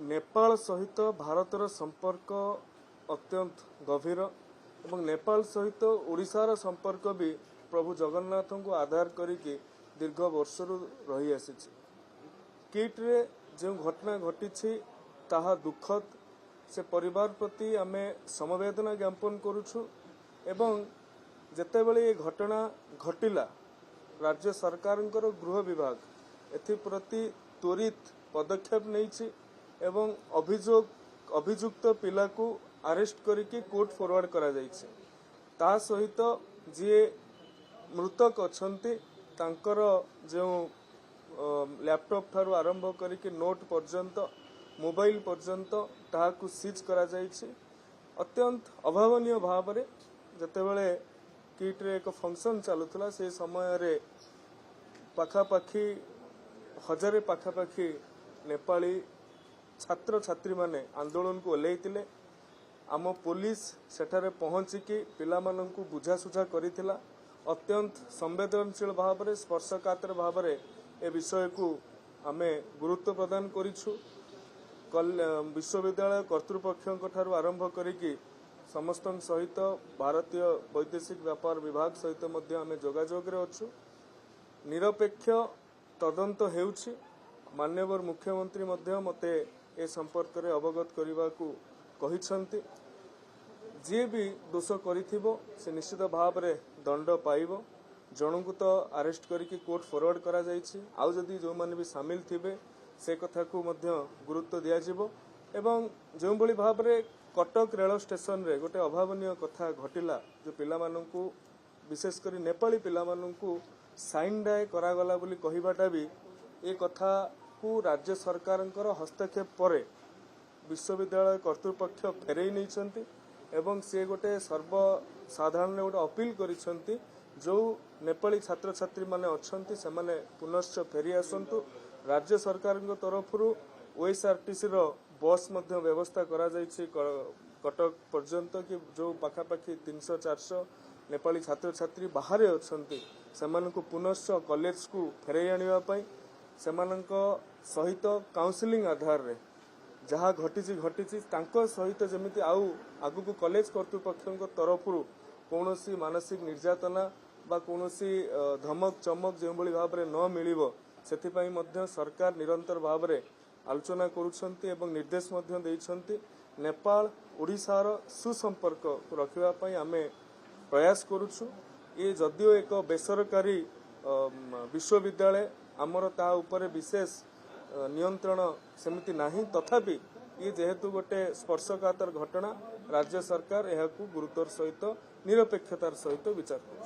नेपाल सहित भारतर संपर्क अत्यंत गभीर एवं नेपाल सहित ओडिशार संपर्क भी प्रभु जगन्नाथ को आधार करिकी दीर्घ वर्षरु रही आसीछि। किट्रे जो घटना घटी ताहा दुखद से परिवार प्रति आमे समवेदना ज्ञापन करुछु एवं जेतेबेले ये घटना घटिला राज्य सरकारंकर गृह विभाग एथिप्रति त्वरित पदक्षेप नहीं एवं अभियुक्त पिला को अरेस्ट करके कोर्ट फॉरवर्ड करा जाइछे। ता सहित जे मृतक अछंती तांकर जो लैपटॉप ठारू आरंभ करके नोट पर्यंत मोबाइल पर्यंत ताहाकु सीज करा जाइछे। अत्यंत अभावनीय भाव में जतेबेले किट्रे एक फंक्शन चलुला से समय रे पाखापाखी हजारे पाखापाखी नेपाली छात्र छात्री माने आंदोलन को ओल्लैतिले। आम पुलिस सेठारे पहुंचिकी पिला माननकु बुझासुझा करिथिला। अत्यंत संवेदनशील भाव में स्पर्शकातर भाव में ए विषय को आमे गुरुत्व प्रदान करिछु। विश्वविद्यालय कर्तृपक्षों ठारू आरंभ करिकी समस्त सहित भारतीय वैदेशिक व्यापार विभाग सहित मध्य आमे जोगाजोग रे अछु। निरपेक्ष तदंत हेउछि। माननीय मुख्यमंत्री मध्य मते ए संपर्क रे अवगत करने को कहिसंती। जे भी दोष करिथिबो से निश्चित भाव में दंड पाइबो। जनकु तो अरेस्ट करके कोर्ट फॉरवर्ड करा जाइछि। आउ जदि जो माने भी शामिल थिबे से कथा को मध्य गुरुत्व दिया जिवो। एवं जो भली भाव में कटक रेल स्टेशन रे गोटे अभावनीय कथा घटिला जो पिला माननकु विशेषकर नेपाली पिला माननकु साइन डाय करागला बोली कहिबाटा भी ए कथा को राज्य सरकारंकर हस्तक्षेप परे विश्वविद्यालय कर्तृपक्ष फेरई नहीं एवं से गोटे सर्वसाधारण गोटे अपील करिसंती जो नेपाली छात्र छात्री माने अछंती से माने पुनश्च फेरी आसंतु। राज्य सरकार तरफ ओएसआरटीसी रो बस मध्य व्यवस्था करा जाइछि कटक पर्यंत कि जो पाखापाखी 300-400 नेपाली छात्र छात्री बाहर अछंती सेमानकु पुनश्च कॉलेज को फेरई आनिबा पई सेमानक सहित काउंसलिंग आधार रे जहाँ घटी तांको सहित जमिति आउ आगु कॉलेज कर्तृपक्षों तरफ कौनसी मानसिक निर्यातना बा कौनसी धमक चमक जो भाव में न मिलिबो सेथिपई मध्य सरकार निरंतर भाव में आलोचना करुछंती एवं निर्देश मध्य देइछंती। नेपाल ओडिशार सुसंपर्क को रखिबा पई आमे प्रयास करुछु। ये जदियो एक बेसरकारी विश्वविद्यालय आमर ता उपरे विशेष नियंत्रण सेमिति नाही तथापि ये जेहेतु गोटे स्पर्शकातर घटना राज्य सरकार यह गुरुत्वर सहित निरपेक्षतार सहित विचार कर।